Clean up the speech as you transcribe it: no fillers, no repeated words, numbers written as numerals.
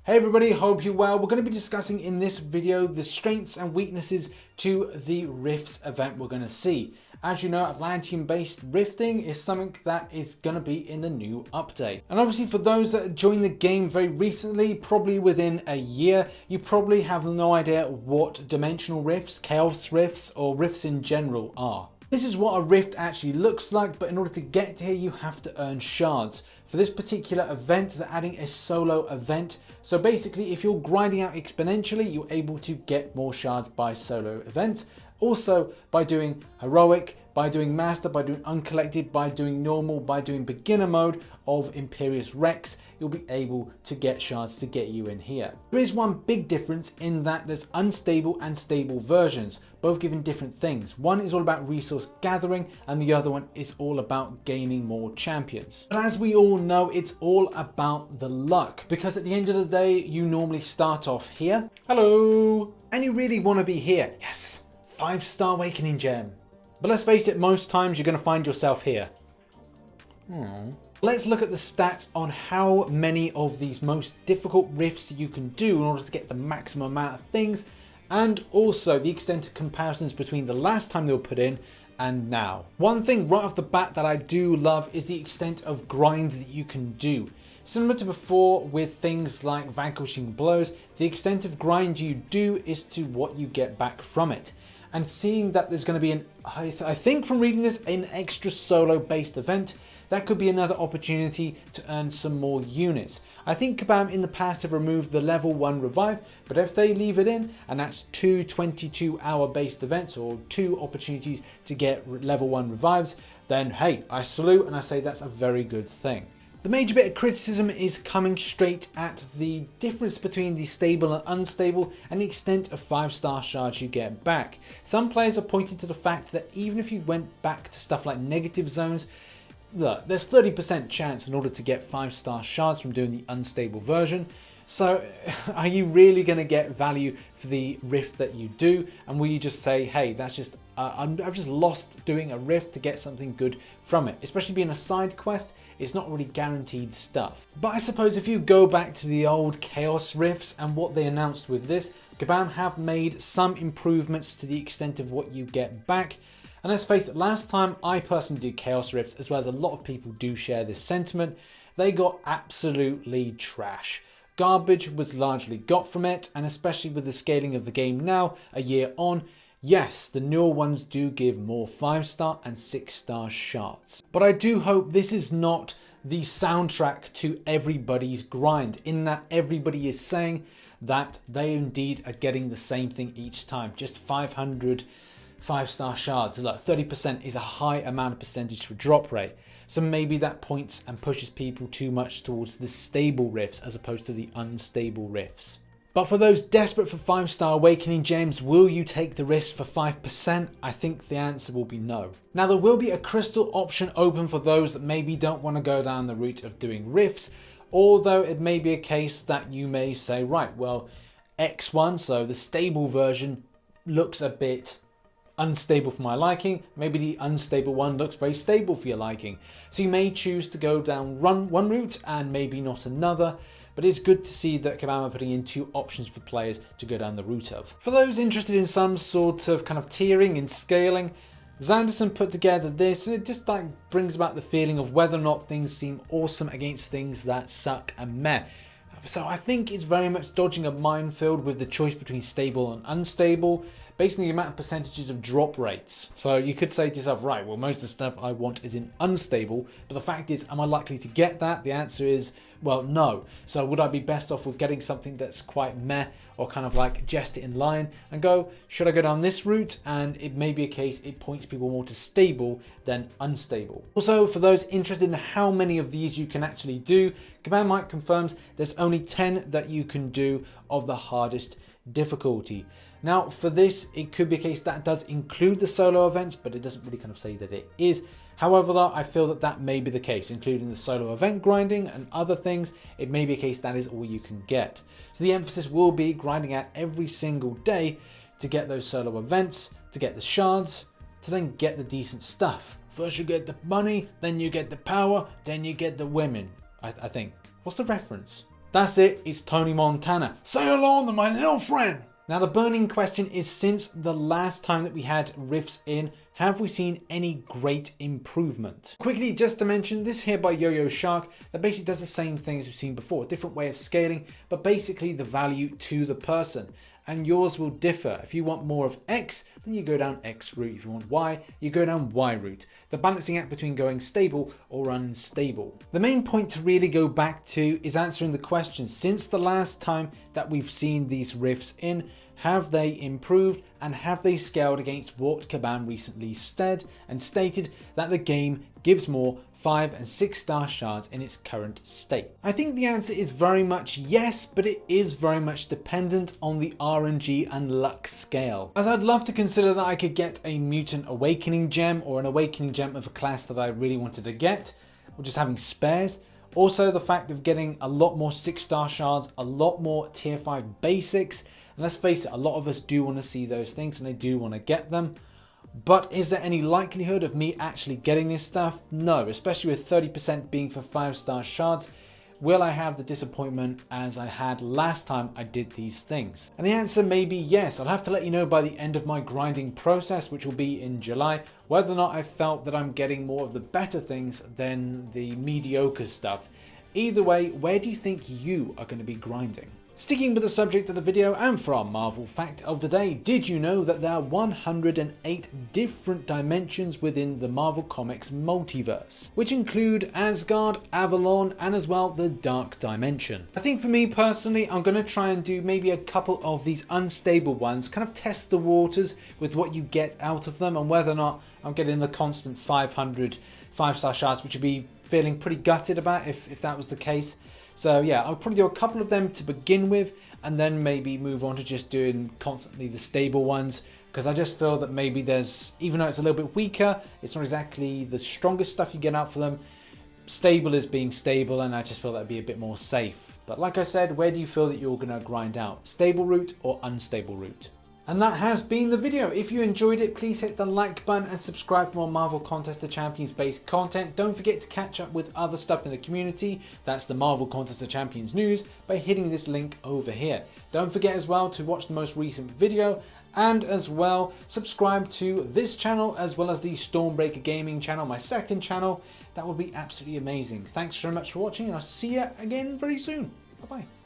Hey everybody, hope you're well. We're going to be discussing in this video the strengths and weaknesses to the Rifts event we're going to see. As you know, Atlantean based rifting is something that is going to be in the new update. And obviously for those that joined the game very recently, probably within a year, you probably have no idea what dimensional rifts, chaos rifts, or rifts in general are. This is what a rift actually looks like, but in order to get here, you have to earn shards. For this particular event, they're adding a solo event. So basically, if you're grinding out exponentially, you're able to get more shards by solo events. Also, by doing heroic, by doing master, by doing uncollected, by doing normal, by doing beginner mode of Imperious Rex, you'll be able to get shards to get you in here. There is one big difference in that there's unstable and stable versions, both giving different things. One is all about resource gathering and the other one is all about gaining more champions. But as we all know, it's all about the luck, because at the end of the day, you normally start off here. Hello! And you really want to be here. Yes! 5-star awakening gem. But let's face it, most times you're going to find yourself here. Let's look at the stats on how many of these most difficult rifts you can do in order to get the maximum amount of things, and also the extent of comparisons between the last time they were put in and now. One thing right off the bat that I do love is the extent of grind that you can do. Similar to before with things like vanquishing blows, the extent of grind you do is to what you get back from it. And seeing that there's going to be I think from reading this, an extra solo based event, that could be another opportunity to earn some more units. I think Kabam in the past have removed the level 1 revive, but if they leave it in, and that's 2 22-hour based events or 2 opportunities to get level 1 revives, then hey, I salute and I say that's a very good thing. The major bit of criticism is coming straight at the difference between the stable and unstable and the extent of 5-star shards you get back. Some players are pointing to the fact that even if you went back to stuff like negative zones, look, there's 30% chance in order to get 5-star shards from doing the unstable version. So are you really going to get value for the rift that you do? And will you just say, hey, that's just I've just lost doing a rift to get something good from it? Especially being a side quest, it's not really guaranteed stuff. But I suppose if you go back to the old chaos rifts and what they announced with this, Kabam have made some improvements to the extent of what you get back. And let's face it, last time I personally did chaos rifts, as well as a lot of people do share this sentiment, they got absolutely trash. Garbage was largely got from it, and especially with the scaling of the game now, a year on, yes, the newer ones do give more 5-star and 6-star shards. But I do hope this is not the soundtrack to everybody's grind, in that everybody is saying that they indeed are getting the same thing each time, just 500 5-star shards. Look, 30% is a high amount of percentage for drop rate. So maybe that points and pushes people too much towards the stable rifts as opposed to the unstable rifts. But for those desperate for 5-star awakening gems, will you take the risk for 5%? I think the answer will be no. Now there will be a crystal option open for those that maybe don't want to go down the route of doing rifts, although it may be a case that you may say, right, well, X1, so the stable version, looks a bit unstable for my liking. Maybe the unstable one looks very stable for your liking. So you may choose to go down one route and maybe not another. But it's good to see that Kabam are putting in 2 options for players to go down the route of. For those interested in some sort of kind of tiering and scaling, Zanderson put together this, and it just like brings about the feeling of whether or not things seem awesome against things that suck and meh. So I think it's very much dodging a minefield with the choice between stable and unstable, based on the amount of percentages of drop rates. So you could say to yourself, right, well, most of the stuff I want is in unstable, but the fact is, am I likely to get that? The answer is, well, no. So would I be best off with getting something that's quite meh, or kind of like jest it in line and go, should I go down this route? And it may be a case it points people more to stable than unstable. Also, for those interested in how many of these you can actually do, Kabam Mike confirms there's only 10 that you can do of the hardest difficulty. Now for this, it could be a case that does include the solo events, but it doesn't really kind of say that it is. However, though, I feel that that may be the case, including the solo event grinding and other things. It may be a case that is all you can get. So the emphasis will be grinding out every single day to get those solo events, to get the shards, to then get the decent stuff. First you get the money, then you get the power, then you get the women, I think. What's the reference? That's it, it's Tony Montana. Say hello to my little friend. Now the burning question is, since the last time that we had rifts in, have we seen any great improvement? Quickly, just to mention, this here by Yo-Yo Shark, that basically does the same thing as we've seen before, different way of scaling, but basically the value to the person. And yours will differ. If you want more of X, then you go down X route. If you want Y, you go down Y route. The balancing act between going stable or unstable. The main point to really go back to is answering the question, since the last time that we've seen these rifts in, have they improved and have they scaled against what Caban recently said and stated that the game gives more 5 and 6 star shards in its current state? I think the answer is very much yes, but it is very much dependent on the RNG and luck scale. As I'd love to consider that I could get a mutant awakening gem or an awakening gem of a class that I really wanted to get, or just having spares. Also the fact of getting a lot more 6 star shards, a lot more tier 5 basics, and let's face it, a lot of us do want to see those things and I do want to get them. But is there any likelihood of me actually getting this stuff? No, especially with 30% being for 5 star shards. Will I have the disappointment as I had last time I did these things? And the answer may be yes. I'll have to let you know by the end of my grinding process, which will be in July, whether or not I felt that I'm getting more of the better things than the mediocre stuff. Either way, where do you think you are going to be grinding? Sticking with the subject of the video and for our Marvel fact of the day, did you know that there are 108 different dimensions within the Marvel Comics multiverse, which include Asgard, Avalon, and as well the Dark Dimension? I think for me personally, I'm going to try and do maybe a couple of these unstable ones, kind of test the waters with what you get out of them and whether or not I'm getting the constant 500 5-star shards, which would be feeling pretty gutted about if that was the case. So yeah, I'll probably do a couple of them to begin with and then maybe move on to just doing constantly the stable ones, because I just feel that maybe there's, even though it's a little bit weaker, it's not exactly the strongest stuff you get out for them. Stable is being stable and I just feel that'd be a bit more safe. But like I said, where do you feel that you're going to grind out? Stable route or unstable route? And that has been the video. If you enjoyed it, please hit the like button and subscribe for more Marvel Contest of Champions based content. Don't forget to catch up with other stuff in the community. That's the Marvel Contest of Champions news by hitting this link over here. Don't forget as well to watch the most recent video and as well subscribe to this channel as well as the Stormbreaker Gaming channel, my second channel. That would be absolutely amazing. Thanks very much for watching and I'll see you again very soon. Bye bye.